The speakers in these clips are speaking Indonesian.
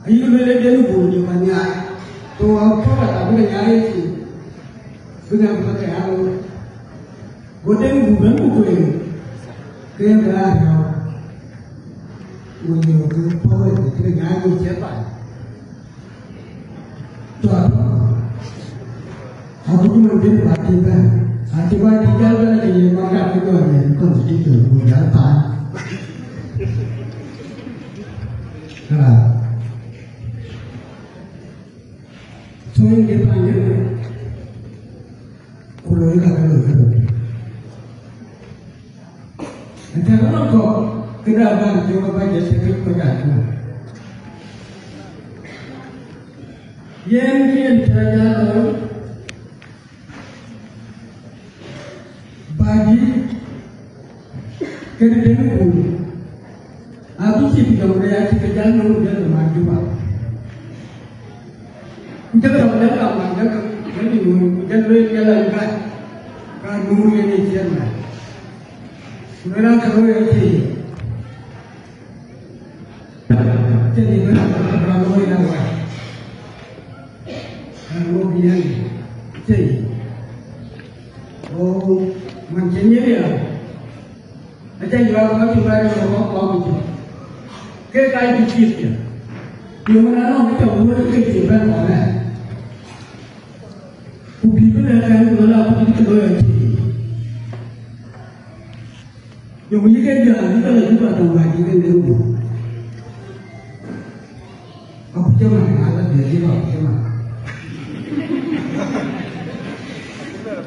ayu lele denu buru manya to apa kata boleh nyari sih punya pakai hal goten bukan buku ini kaya berada punya power kita nyari siapa to apa aku cuma dia perhatikan akibat tinggal lagi yang makan itu ada itu bukan apa nah soalnya dia panggil kalau ikan kalau nanti kalau kau kenapa juga banyak sekali pergerakan yang terjadi bagi kerjaan aku sih tidak melihat kerjaan udah maju pak. Jangan orang lama jangan jangan jalan kan nunggu ini jangan. Mereka kalau ini jadi berapa orang lama. Kalau biar jadi oh macamnya dia. Macam jual macam barang orang itu. Kayak dikit. Yang mana orang kita buat kerja orang. People akan berlaku di kedua ini. Yang mereka jalan kita lagi pada bagi kan dulu. Apa cuma ada dia apa cuma.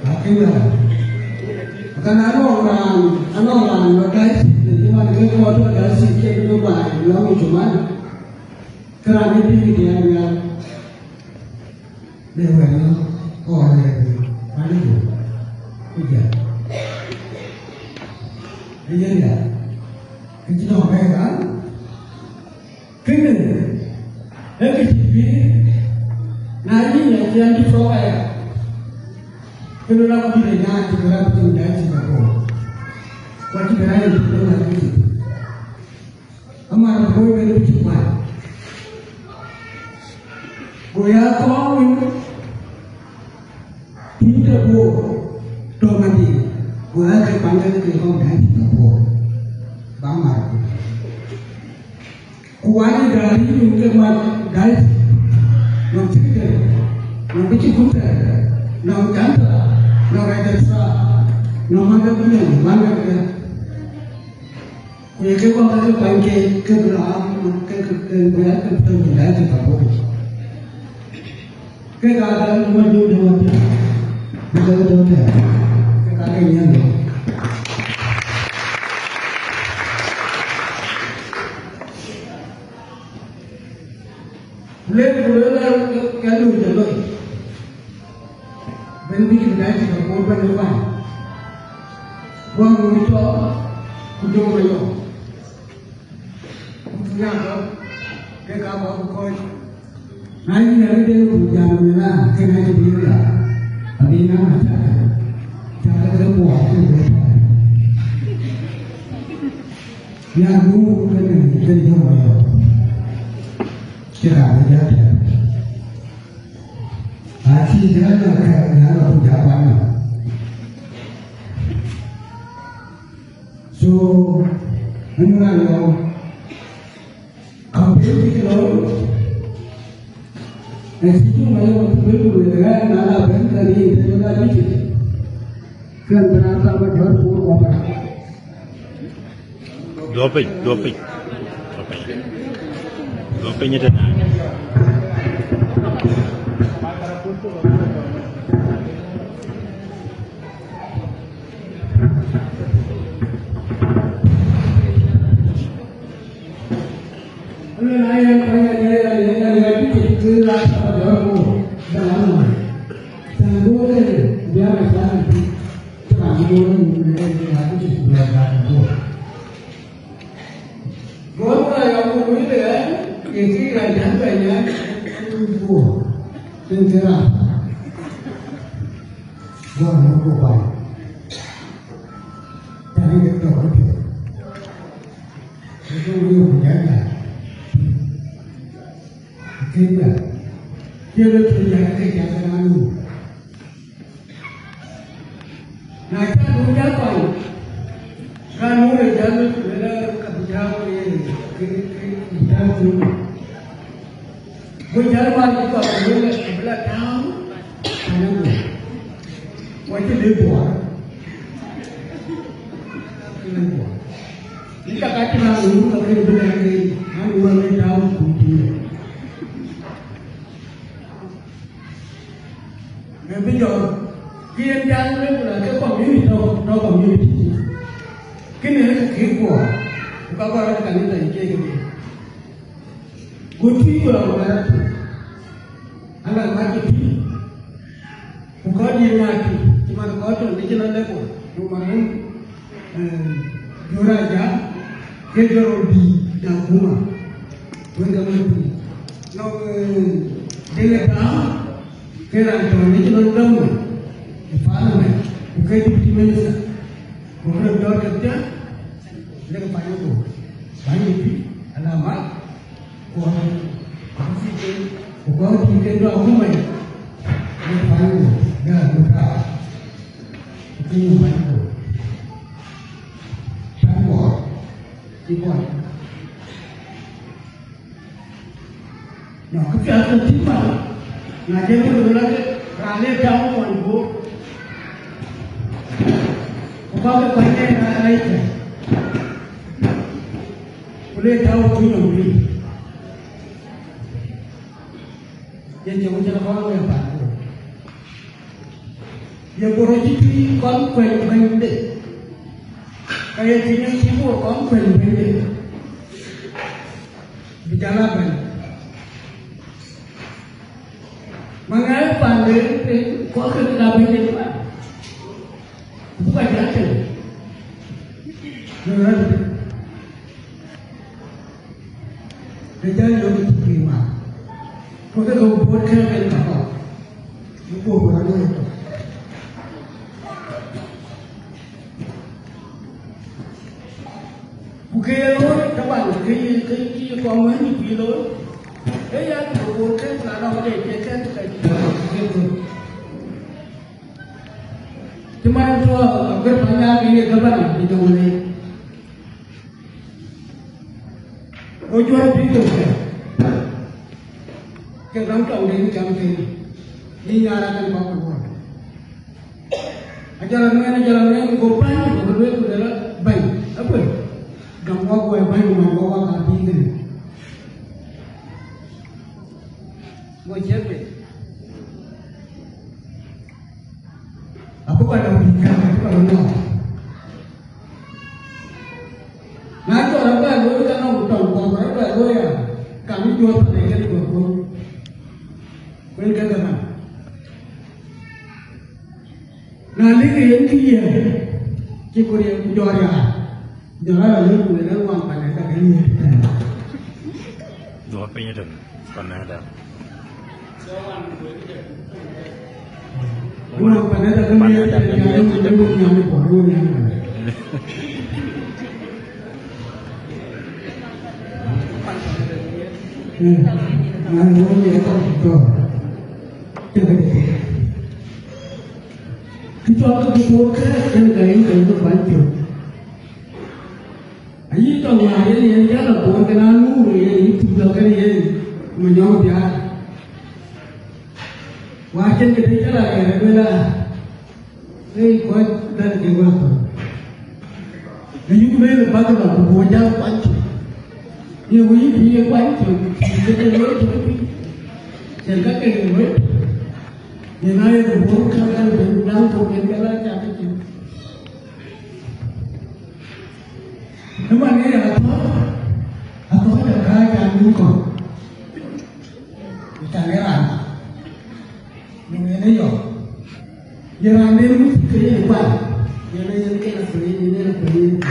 Akhirnya, karena orang guys, cuma kita waktu guys kita itu baik, lalu cuma kerana dia lewat. Oh, ada itu, iya, iya ya, kita apa kan? Kena, TV, nanti yang di provide, kalau nak pilih nanti kalau pilih nanti apa, wajib berada di dalam nanti, amat boleh bercepat, boleh kau tidak boleh domadi, boleh kepanjang ke orang dan tidak boleh banggar. Kuali dari untuk guys, nak cerita, nak bercerita, nak kata, nak rasa, nak mana punya, mana punya. Kau yang kau kata panggil ke belakang, ke belakang ke belakang tidak boleh. Kita ada maju dengan betul-betul kita ingin boleh kalau jalan bentuk dari korban lepas buang itu ujung mayo punya ke kapal koi nanti dari dia hujan merah kena dia Abina cara semua itu yang dulu kan dari mana cara dia hati dia nak jawapan so mengenal komputer kalau Nasitu malu betul dengan nala bentari itu lagi kan berapa berapa apa dua nya dah Kira, kira terjadi kejadian itu. Nah, kita apa? Kan mulai jalan kebijakan ini, kita berjalan kita boleh sebelah tahun, wajib dibuat. Kita kata lalu tapi berlari, kan mulai tahun kemudian. Bây giờ kiên nhẫn là cái community nó community cái này là kết quả các bạn đã cần phải chơi cái gì good people là anh là mai cái gì cũng có nhiều mai thì mà có trong cái chân đấy của nhưng mà nó ra giá cái rồi đi đào kuma với cái này nó đây là đó kira ini cuma drama, faham tak? Bukan itu mana? Bukan dua kerja, mereka banyak tu, banyak tu, alamat, bukan konflik, bukan tinggal dua rumah, mereka banyak tu, dah buka, itu banyak tu, banyak, dibuat. Nah, kerja tiba. Nah, dia pun lagi rale jauh pun bu. Bukan banyak yang lain. Boleh jauh pun yang beri. Dia jauh jalan orang yang baru. Dia berojiti konflik bende. Kayak jenis timur konflik bende. Bicara bende. Mengenai pandai kau kena beli apa? Bukan jatuh. Kerja yang diterima. Kau kena buat kerja apa? Buat berapa itu? Bukan lor, kawan. Kerja kau mana pilot? Yang berbuat kalau dia cakap gitu. Cuma itu berbanyak ini kabar itu boleh. Ojuan itu kan. Kita tahu ini jam ini. Ini arahan bapak buat. Jalan gopanya berdua itu adalah baik. Apa? Gambar gue baik membawa kaki ini. Siapa? Apa pada berikan itu kalau no. Nanti orang baru kan orang baru ya. Kami jual perniagaan di bawah. Mereka mana? Nanti yang dia, cikgu yang juara, lalu kemudian uang pakai ini. Dua punya dong, pernah ada. Uang pada tak kena yang baru yang mana? Mana dia tak betul. Kita akan berbuat dan gaya itu bantu. Ayi tahu yang dia nak buat kenal yang itu belakang yang menjawab dia. Wajan kita lah kerana kuat dan keluar. Jadi kita lepas tu berbuat bantu. Ia boleh dia bantu. Kita boleh tapi jangan kerana dia naik berbuat kerana berbuat kerana kerana jadi. Nampak ni apa? Apa ada kerajaan bukan? Kita leran. Ini yo, jangan dulu kerja apa, jangan kerja beli ini beli.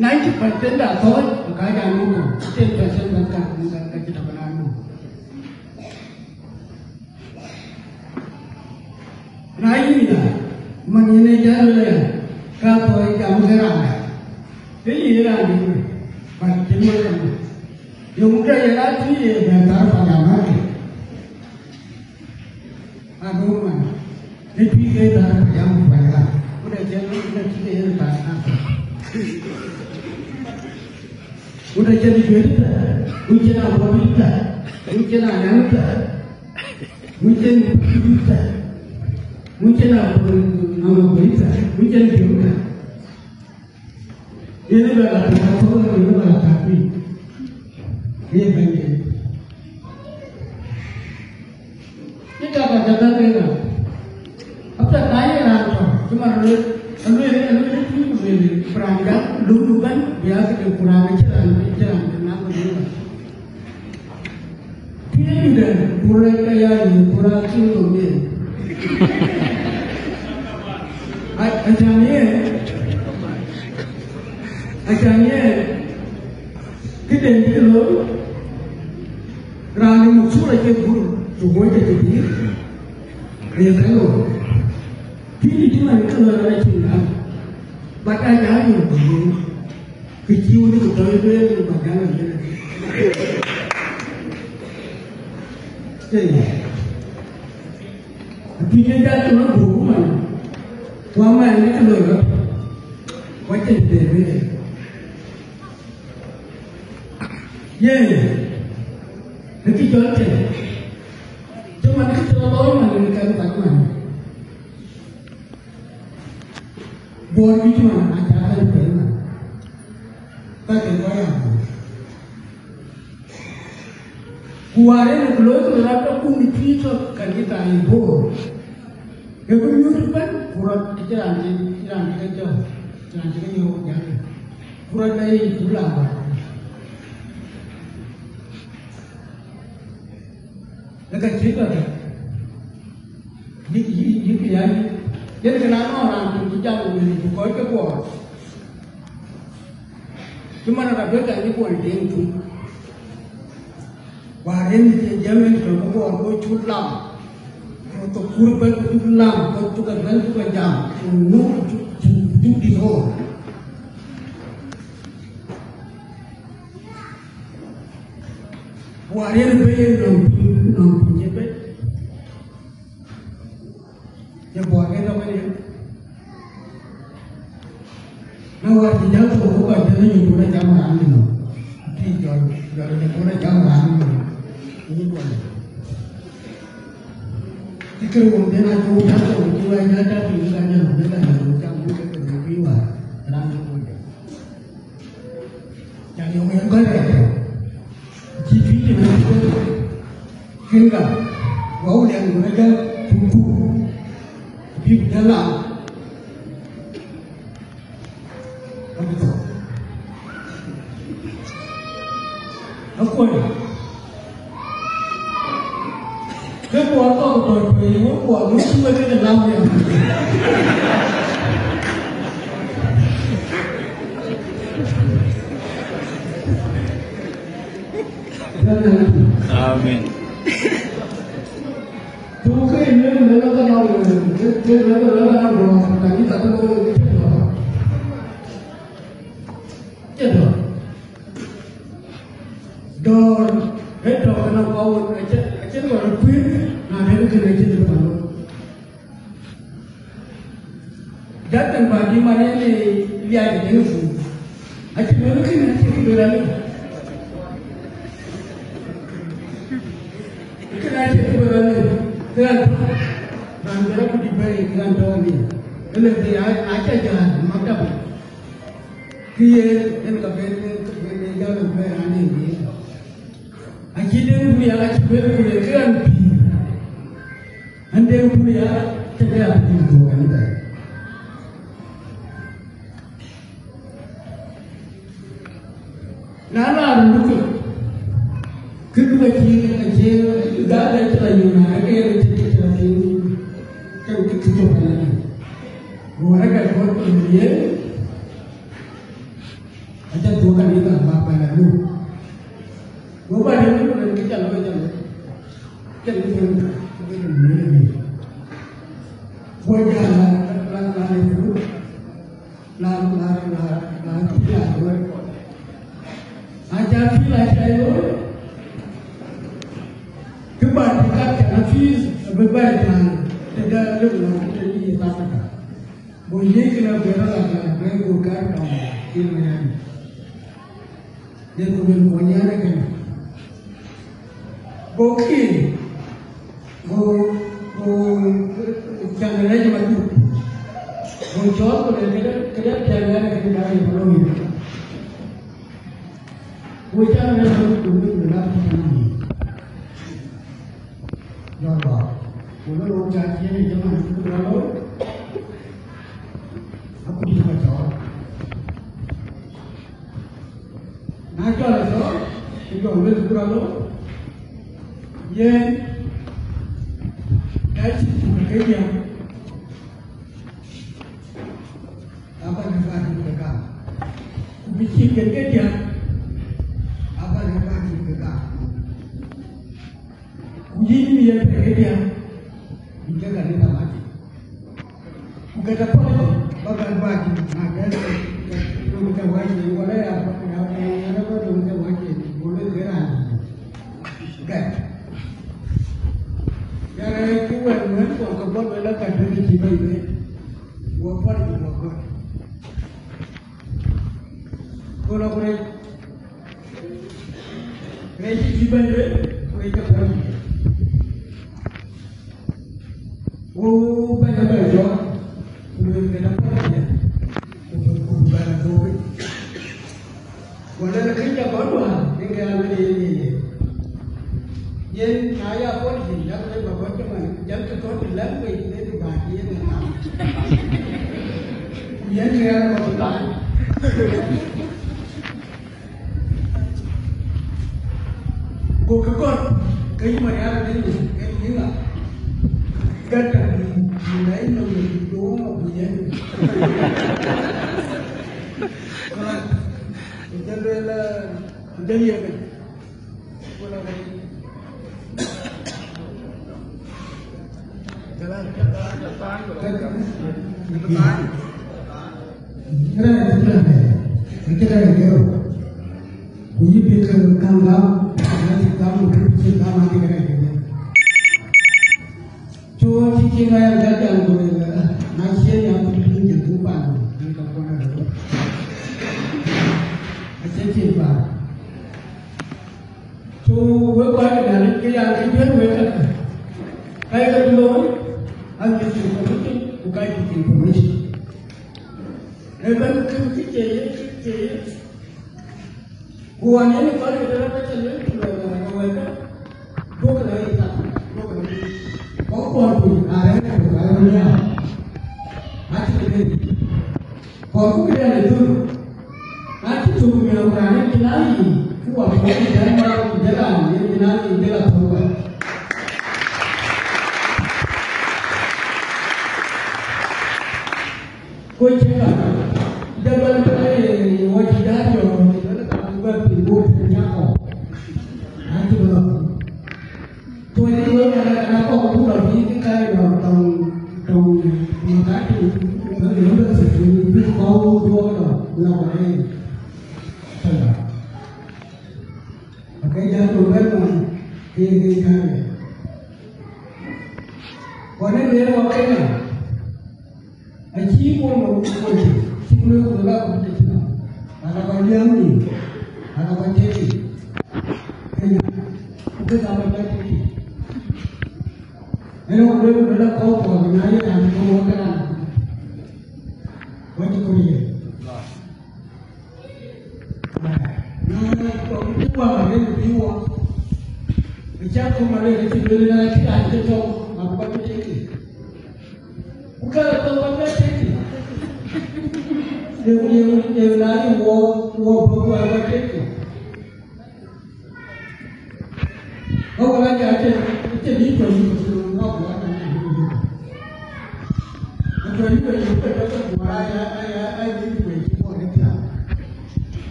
90% dah tahu keadaan itu, 10% bukan kita benar. Nah ini dah, mengenai jalan Kalau kamu serang, ini era ini, pada zaman yang muda era ini bentar pada mati. Aduh mana, ini kita yang banyak, udah jadi kita yang tanah, udah jadi berita, ujian apa berita, ujian apa, ujian berita. Mungkin apa nama berita, mungkin juga. Ini adalah persoalan ini adalah tapi ini bagian. Ini kata-kata mereka. Apa tanya apa? Cuma lu perangkat dulu kan biasa kekurangan jalan kenapa dia? Dia sudah mulai kayak ini kurang cium dia. Ajarnya kita ini loh rani musuh aja guru coba aja jadi dia tahu ini cuma itu orang Cina baca jadi kecil itu tahu itu baca aja dia jadi cuma guru mana Tuama ini kan loh, wajib deh. Ya, nanti jual cuma kita tahu mana kita tahu mana. Buat itu mana acara itu mana. Tak keluar. Kuarin keluar tu rata pun dipikir kan kita impor. Kalau YouTube kan, kurang jalan kita jauh jalan. Kurang dari pulang. Lepas cerita tu, ni jadi kenapa orang tu jauh ni bukan ke buat? Cuma nak berita ni buat dia tu. Warin dia jamin kalau buat culam. Untuk kurban itu lam, untuk kerana itu jam, nur di hor. Waria bayar nom jepet. Ya buat kita mana? Nawar tidak tahu apa jadi yang pura jam ramai no. Tidak, yang pura jam ramai. Ini buat. Kalau dia nak tahu jual nyata pilihannya, dia nak bukan berjiwa, terang saja. Jadi orang yang kaya, jika dia nak hingga, bau yang mereka buku, di dalam, apa tu? Apa ni? Kebuat apa tu? Buat musuh ada dalam dia. Amin. Tu kan ini mereka tak mahu, mereka tak mahu, tapi tak mahu. Jadi, dor, itu kena kau aja orang pun, ada yang kena jadi malu. Datang bagi mana ni lihat dia tu, aja malu kena jadi berani. Kena jadi berani. Kan, bandar pun diberi kan tahun ni. Kalau dia aja jalan, maka dia yang kebeli jalan berani ni. Akhirnya punya aja beri kan, anda punya cakap itu kan tak. Nana dulu kedua aja dah ada terlalu nak ada terlalu kan kita lagi. Mereka buat dia aja dua kali tak apa lalu. Bapak dulu dan kita lalu jalan. Jadi buat jalan itu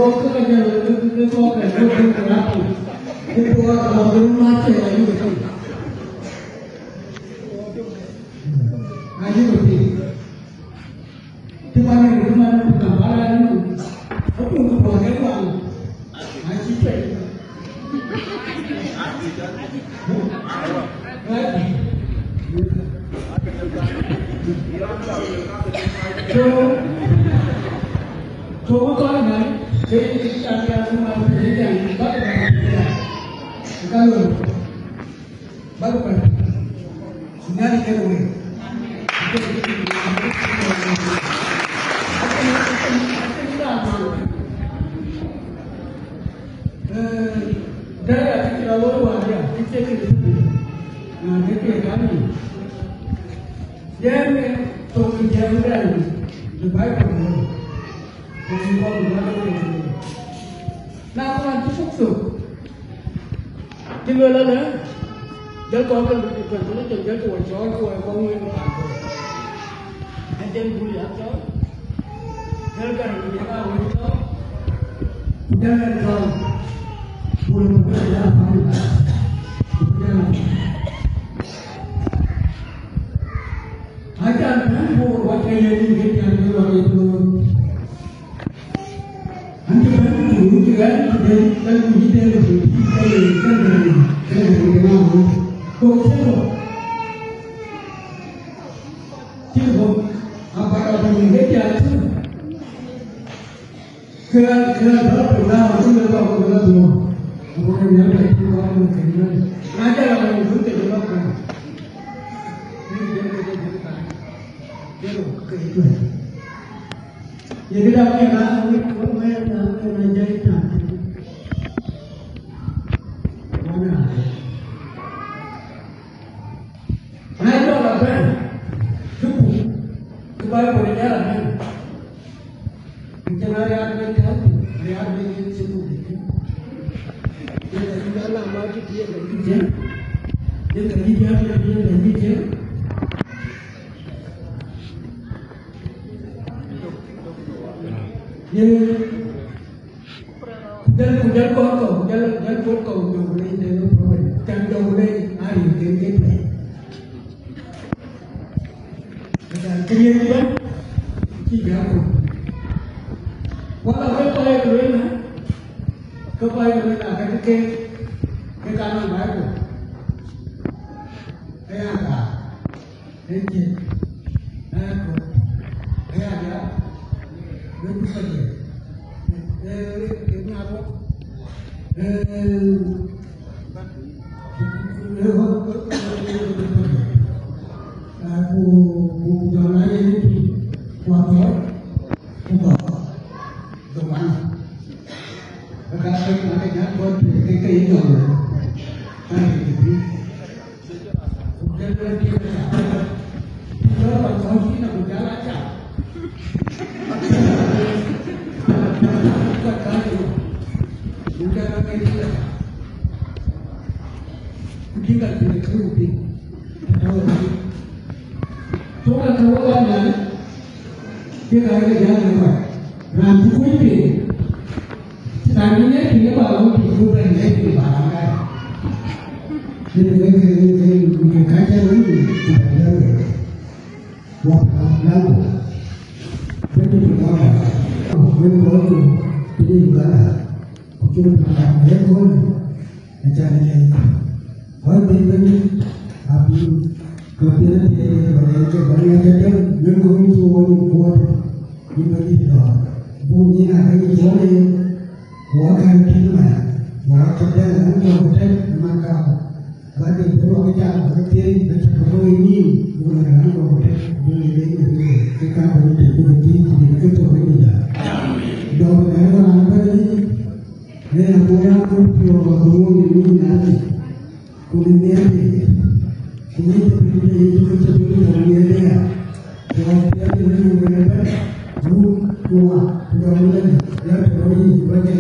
Kau kerja kau kerja apa? Itu orang rumah saya itu. Aja betul. Di mana gambaran itu? Aku untuk pakai uang. Aji pay. So kau ni, kita ada rumah pendidikan, kalau baru kan, nanti kerja. Dari kita lalu ada, kita itu, kita kami, jam tu jam berani, lebih baik. Nah, orang tu sukses. Jika lada, jika kau akan berjaya, jika kau jual, kau akan menguasai. Nanti boleh apa? Jika ini apa? Jangan kau boleh berjaya apa? Ajar kan, buat kaya ini yang itu. Anda baru juga dari kita jadi dapat kan menjadi cantik. Mana? Nah itu apa? Cukup. Supaya boleh jalan. Kita hari ada cantik, hari ada yang cukup. Dia sudah lama dia lagi je. Dia lagi je. Jangan kau boleh jangan problem. Jangan boleh hari kita. Dan kerja tiga aku. Walau kau yang boleh na, kau yang boleh na, ke kanan baru. Ayah, ini, aku, ayah, betul saja. Ini apa? Aku jalan ini kuatnya, buka, depan. Kalau kita buat kita ini orang, ini. Jadi kita kalau kita berjalan aja. Kita tidak kerupin, soalnya kalau ada, kita ada jalan apa, rambu kerupin, sebenarnya dia bawa kerupin lagi barangkai, jadi kita kaca ini ada, waktu lalu, jadi kita berdoa, jadi juga, kita berdoa, acaranya. Orang ini, api, kemudian dia banyak jalan, mengurus orang kuat, ini dah. Bunyi nak ini jadi, orang kita, orang kita orang kita maka bagi orang kita berarti kalau ini orang kita boleh kita boleh kita boleh dah. Doa orang ini, ni orang pun ini nanti. Kemudian ini kita dia, kalau dia mengenai rumah, kemudian dia pergi bagi